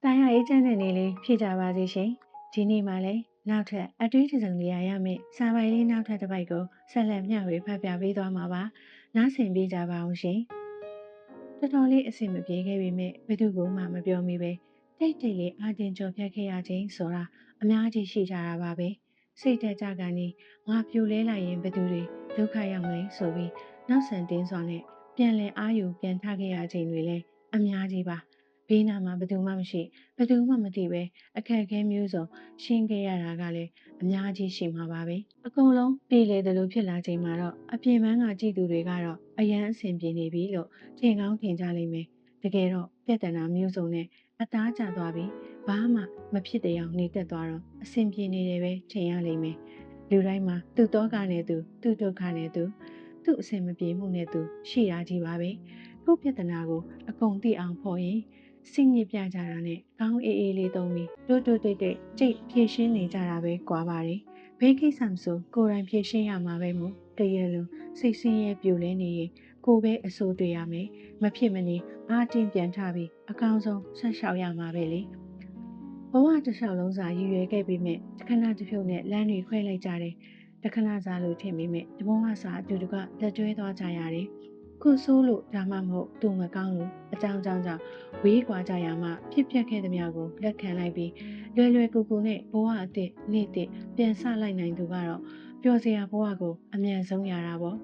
တာယာအေးချမ်းတဲ့နေ့လေးဖြစ်ကြပါစေရှင်။ဒီနေ့မှလည်းနောက်ထပ်အတွေးတစ်စုံတရာရမယ့်စာပိုင်လေးနောက်ထပ်တစ်ပိုက်ကိုဆက်လက်မျှဝေဖတ်ပြပေးသွားမှာပါ။နားဆင်ပေးကြပါအောင်ရှင်။တော်တော်လေးအဆင်မပြေခဲ့ပေမဲ့ဘယ်သူမှမပြောမိပဲတိတ်လေးအာတင်ကြော်ဖြတ်ခဲ့ရခြင်းဆိုတာအများကြီးရှိကြတာပါပဲ။စိတ်တက်ကြကနေငါပြိုလဲလိုက်ရင်ဘယ်သူတွေဒုက္ခရောက်မလဲဆိုပြီးနောက်ဆန်တင်းစွာနဲ့ပြန်လည်အာယူပြန်ထခဲ့ရခြင်းတွေလည်းအများကြီးပါ။ဘေးနာမှာဘယ်သူမှမရှိဘယ်သူမှမသိပဲအခက်အခဲမျိုးစုံရှင်းခဲ့ရတာကလည်းအများကြီးရှိမှာပါပဲအကုန်လုံးပြည်လေတယ်လို့ဖြစ်လာချိန်မှာတော့အပြင်ပန်းကကြည့်သူတွေကတော့အရန်အဆင်ပြေနေပြီလို့ထင်ကောင်းထင်ကြလိမ့်မယ်တကယ်တော့ပြဿနာမျိုးစုံနဲ့အသားကျသွားပြီးဘာမှမဖြစ်တဲ့အောင်နေတက်သွားတော့အဆင်ပြေနေတယ်ပဲထင်ရလိမ့်မယ်လူတိုင်းမှာသူ့တော့ကနဲ့သူသူ့ဒုက္ခနဲ့သူအဆင်မပြေမှုနဲ့သူရှိတာကြီးပါပဲကိုယ့်ပြဿနာကိုအကုန်သိအောင်ဖော်ရင်စိတ်ညစ်ပြကြတာနဲ့ကောင်းအေးအေးလေးသုံးပြီးတိုးတိတ်ကြိတ်ဖြည့်ရှင်းနေကြတာပဲကွာပါတယ်ဘေးကိစ္စမဆိုကိုယ်တိုင်ဖြည့်ရှင်းရမှာပဲမို့တရလုံးစိတ်ဆင်းရဲပြိုလဲနေရင်ကိုပဲအဆိုးတွေ့ရမယ်မဖြစ်မနေအားတင်းပြန်ထပြီးအကောင်းဆုံးဆက်လျှောက်ရမှာပဲလေဘဝတစ်လျှောက်လုံးစာရည်ရွယ်ခဲ့ပြီးမြဲတခဏတစ်ဖြုတ်နဲ့လမ်းတွေခွဲလိုက်ကြတယ်တခဏစားလို့ထင်ပြီးမြဲတဘဝစာအတူတကလက်တွဲသွားကြရတယ်ခုဆိုးလို့ဒါမှမဟုတ်သူမကောင်းလို့အကြောင်းကြောင့်ဝေးကွာကြရမှဖြစ်ပျက်ခဲ့သမျှကိုလက်ခံလိုက်ပြီးလွယ်ကူကူနဲ့ဘဝအသစ်နေ့တစ်ပြန်ဆလိုက်နိုင်သူကတော့ပျော်စရာဘဝကိုအမြန်ဆုံးရတာပေါ့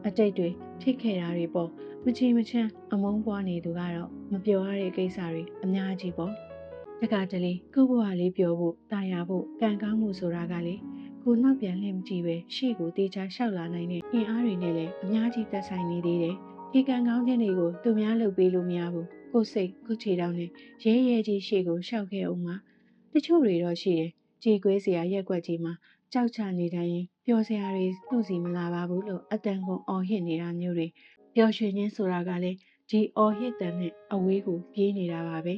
အတိတ်တွေဖြစ်ခဲ့တာတွေပေါ့မချီမချမ်းအမုန်းပွားနေသူကတော့မပျော်ရတဲ့ကိစ္စတွေအများကြီးပေါ့တခါတလေကိုယ့်ဘဝလေးပျော်ဖို့တာယာဖို့ကံကောင်းမှုဆိုတာကလေကိုနောက်ပြန်လှည့်မကြည့်ပဲရှေ့ကိုတေချာလျှောက်လာနိုင်တဲ့အင်အားတွေနဲ့လည်းအများကြီးသက်ဆိုင်နေသေးတယ်ဒီကံကောင်းခြင်းတွေကိုသူများလုပ်ပေးလို့မရဘူးကိုယ်စိတ်ကိုယ်ခြေထောက်နဲ့ရဲကြီးရှေ့ကိုရှောက်ခဲ့အောင်မှာတချို့တွေတော့ရှိတယ်ကြည်ကွေးစရာရက်ွက်ကြီးမှာကြောက်ချနေတိုင်းရင်ပျော်စရာတွေသူ့စီမလာပါဘူးလို့အတန်ကုန်အော်ဟစ်နေတာမျိုးတွေပျော်ရွှင်ခြင်းဆိုတာကလည်းဒီအော်ဟစ်တန်နဲ့အဝေးကိုပြေးနေတာပါပဲ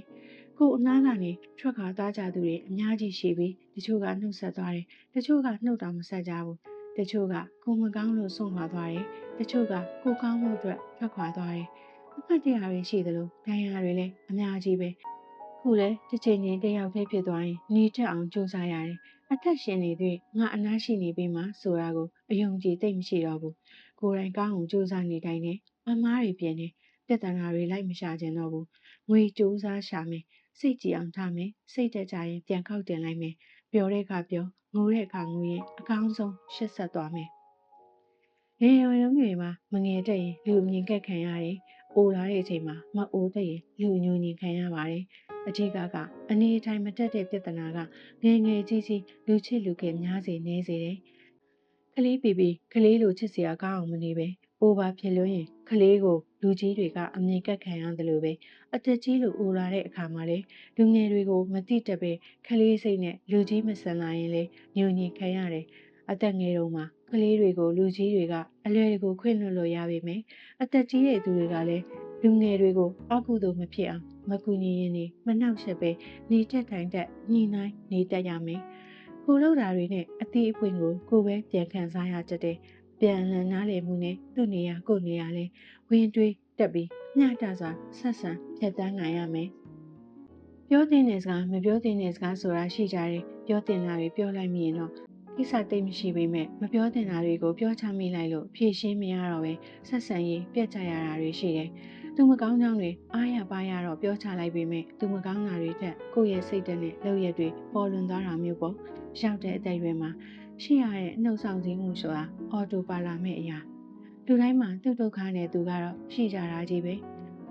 ကိုအနားကနေထွက်ခါသားကြသူတွေအများကြီးရှိပြီးတချို့ကနှုတ်ဆက်သွားတယ်တချို့ကနှုတ်တောင်မဆက်ကြဘူးတချို့ကကိုမကောင်းလို့ဆုံးခွာသွားတယ်တချို့ကကိုကောင်းမှုအတွက်ထွက်ခွာသွားတယ်အမှတ်တရတွေရှိသလိုဒဏ်ရာတွေလည်းအများကြီးပဲခုလည်းတစ်ချိန်ချင်းတယောက်တည်းဖြစ်သွားရင်နေချက်အောင်ကြိုးစားရတယ်အသက်ရှင်နေသွေးငါအနားရှိနေပြီမှဆိုတာကိုအယုံကြည်သိမ့်မရှိတော့ဘူးကိုယ်တိုင်ကောင်းအောင်ကြိုးစားနေတိုင်းနဲ့အမားတွေပြင်းနေပြဿနာတွေလိုက်မရှာကျင်တော့ဘူးငွေကြိုးစားရှာမယ်စိတ်ကြည်အောင်ထားမယ်စိတ်တက်ကြရင်ပြန်ခောက်တင်လိုက်မယ်ပျော်တဲ့အခါပျော်ငိုတဲ့အခါငိုရင်အကောင်းဆုံးရှစ်ဆက်သွားမယ်ရေရွယ်လုံးတွေမှာမငယ်တဲ့ရင်လူမြင်ကက်ခံရတယ်အိုလာတဲ့အချိန်မှာမအိုတဲ့ရင်လူညိုညင်ခံရပါတယ်အထက်ကအနေအထိုင်မတက်တဲ့ပြဿနာကငယ်ငယ်ကြီးလူချစ်လူခင်များစေနေစေတယ်ကလေးပီပီကလေးလိုချစ်စရာကောင်းအောင်မနေပဲအိုပါဖြစ်လို့ရင်ကလေးကိုလူကြီးတွေကအမြင်ကက်ခံရတယ်လို့ပဲအသက်ကြီးလို့အိုလာတဲ့အခါမှာလေလူငယ်တွေကိုမတိတက်ပဲကလေးစိတ်နဲ့လူကြီးမဆန်လာရင်လေညိုညင်ခံရတယ်အသက်ငယ်တုန်းမှာကလေးတွေကိုလူကြီးတွေကအလွယ်တကူခွင့်လွှတ်လို့ရပေမယ့်အသက်ကြီးတဲ့သူတွေကလည်းလူငယ်တွေကိုအကုသို့မဖြစ်အောင်မကူညီရင်မနှောက်ယှက်ပဲနေတက်တိုင်းတက်ညှိနှိုင်းနေတတ်ရမယ်ကိုလောက်တာတွေနဲ့အသေးအပွင့်ကိုပဲပြန်ခံစားရတတ်တယ်ပြန်လည်နားလည်မှုနဲ့သူ့နေရာကိုနေရာလဲဝင်တွေးတက်ပြီးမျှတစွာဆက်ဆံဖြတ်တန်းနိုင်ရမယ်ပြောတဲ့စကားမပြောတဲ့စကားဆိုတာရှိကြတယ်ပြောတင်တာတွေပြောလိုက်မိရင်တော့ကိစ္စတိတ်မရှိပေမဲ့မပြောတင်တာတွေကိုပြောချမိလိုက်လို့ဖြည့်ရှင်းမရတော့ပဲဆက်ဆံရေးပြတ်ကျရတာတွေရှိတယ်သူမကောင်းကြောင်းတွေအားရပါရတော့ပြောချလိုက်ပေမဲ့သူမကောင်းတာတွေတက်ကိုယ့်ရဲ့စိတ်ဓာတ်နဲ့လုပ်ရက်တွေပေါ်လွင်သွားတာမျိုးပေါ့ရောက်တဲ့အသက်အရွယ်မှာရှိရတဲ့နှုတ်ဆောင်ခြင်းမှုဆိုတာအော်တိုပါလာမဲ့အရာလူတိုင်းမှာသူ့ဒုက္ခနဲ့သူကတော့ရှိကြတာကြီးပဲ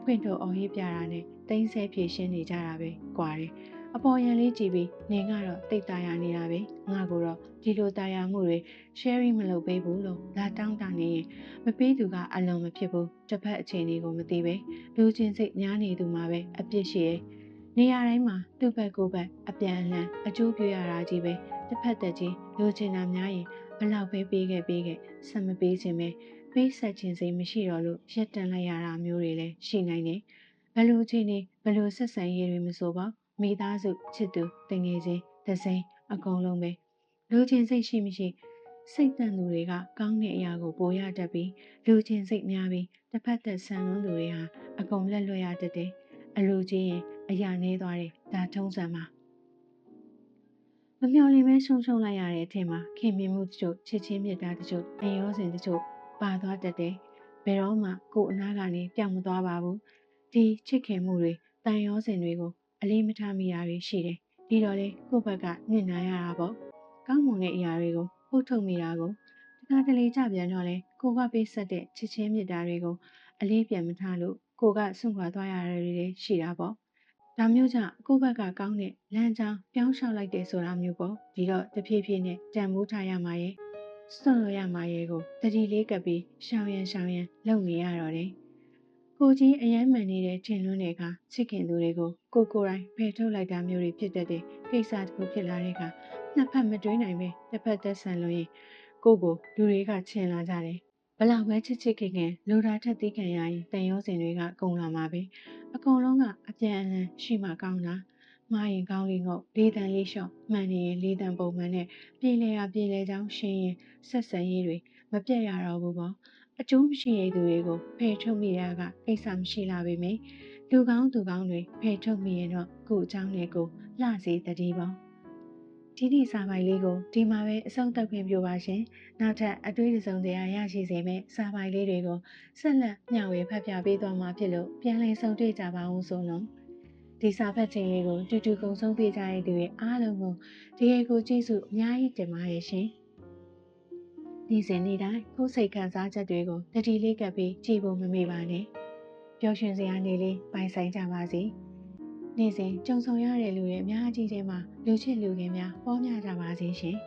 ဖွင့်ထုတ်အောင်ရေးပြတာနဲ့တင်းဆဲဖြည့်ရှင်းနေကြတာပဲကွာတယ်အပေါ်ရန်လေးကြည့်ပြီးနေကတော့တိတ်တာယာနေတာပဲငါကတော့ဒီလိုတာယာမှုတွေ sharing မလုပ်ပေးဘူးလို့လာတောင်းတနေရင်မပေးသူကအလုံးမဖြစ်ဘူးတစ်ဖက်အခြေအနေကိုမသိပဲလူချင်းစိတ်ညားနေသူမှာပဲအပြစ်ရှိရဲ့နေရာတိုင်းမှာသူ့ဘက်ကိုယ်ဘက်အပြန်အလှန်အကျိုးပြုရတာကြီးပဲတစ်ဖက်သက်ကြီးလူချင်းတာများရင်ဘလောက်ပဲပေးခဲ့ဆက်မပေးခြင်းပဲပေးဆက်ခြင်းစိတ်မရှိတော့လို့ရက်တန်လိုက်ရတာမျိုးတွေလည်းရှိနိုင်တယ်ဘလို့ချင်းနေဘလို့ဆက်ဆံရေးတွေမဆိုပါမိသားစုချစ်သူတငယ်ချင်းဒဇိန်အကုန်လုံးပဲလူချင်းစိတ်ရှိမရှိစိတ်တန်သူတွေကကောင်းတဲ့အရာကိုပိုရတတ်ပြီးလူချင်းစိတ်များပြီးတစ်ဖက်သက်ဆန်လွန်းသူတွေဟာအကုန်လက်လွတ်ရတတ်တယ်အလူကြီးရင် အရာနေသွားတယ်ဒါထုံးစံမှာမမျှော်လင့်မဲရှုံလိုက်ရတဲ့အထက်မှာခင်မင်မှုတချို့ချစ်ချင်းမြတ်တာတချို့အယောစဉ်တချို့ပါသွားတတ်တယ်ဘယ်တော့မှကို့အနာကနေပြောင်းမသွားပါဘူးဒီချစ်ခင်မှုတွေတန်ရောစဉ်တွေကိုအလေးမထားမိတာတွေရှိတယ်ဒီတော့လေကို့ဘက်ကညှဉ်းနှံရတာပေါ့ကောင်းမွန်တဲ့အရာတွေကိုပုတ်ထုတ်မိတာကိုတခါတလေကြပြန်တော့လေကိုကပေးဆက်တဲ့ချစ်ချင်းမြတ်တာတွေကိုအလေးပြန်မထားလို့ကိုကစွန့်ခွာသွားရတာတွေရှိတာပေါ့ဒါမျိုးကြောင့်ကိုယ့်ဘက်ကကောင်းတဲ့လမ်းကြောင်းပြောင်းလျှောက်လိုက်တယ်ဆိုတာမျိုးပေါ့ဒီတော့တဖြည်းဖြည်းနဲ့တန်ဖိုးထားရမှာရဲ့စွန့်လို့ရမှာရဲ့ကိုတတိလေးကပ်ပြီးရှောင်ရန်လုပ်နေရတော့တယ်ကိုကြီးအယမ်းမှန်နေတဲ့ထင်လွန်းတဲ့အခါချစ်ခင်သူတွေကိုကိုယ်တိုင်ဖယ်ထုတ်လိုက်တာမျိုးတွေဖြစ်တတ်တဲ့ကိစ္စတစ်ခုဖြစ်လာတဲ့အခါနှစ်ဖက်မတွေးနိုင်ပဲတစ်ဖက်သက်ဆန်လို့ရင်ကိုလူတွေကချင်လာကြတယ်ဘလောက်ပဲချစ်ခင်လိုတာထက်သိခံရရင်တန်ရောစင်တွေကကုန်လာမှာပဲအကုန်လုံးကအပြန်အလှန်ရှိမှကောင်းတာမှားရင်ကောင်းလေးငုတ်လေးတန်လေးလျှော့မှန်နေရင်လေးတန်ပုံမှန်နဲ့ပြေလေကြောင်းရှင်းရင်ဆက်ဆံရေးတွေမပြတ်ရတော့ဘူးပေါ့အကျိုးမရှိတဲ့သူတွေကိုဖယ်ထုတ်မိတာကကိစ္စမရှိလာပေမယ့်လူကောင်းသူကောင်းတွေဖယ်ထုတ်မိရင်တော့ကို့အကြောင်းနဲ့ကိုလှစေတည်းပေါ့ဒီနေ့စာပိုင်လေးကိုဒီမှာပဲအဆုံးသတ်ခွင့်ပြုပါရှင်နောက်ထပ်အတွေ့အကြုံတွေရရှိစေမယ့်စာပိုင်လေးတွေကိုဆက်လက်မျှဝေဖတ်ပြပေးသွားမှာဖြစ်လို့ပြန်လည်ဆုံတွေ့ကြပါအောင်ဆိုလို့ဒီစာဖတ်ခြင်းလေးကိုတူတူကုံဆုံးပေးကြတဲ့သူတွေအားလုံးကိုဒီရေကိုကျေးဇူးအများကြီးတင်ပါတယ်ရှင်ဒီစဉ်နေ့တိုင်းကိုယ်စိတ်ခံစားချက်တွေကိုတတိလေးကပ်ပြီးကြည်ဖို့မမေ့ပါနဲ့ပျော်ရွှင်စရာနေ့လေးပိုင်ဆိုင်ကြပါစေနေ့စဉ်ကြုံဆုံရတဲ့လူတွေအများကြီးထဲမှာလူချစ်လူခင်များပေါများကြပါစေရှင်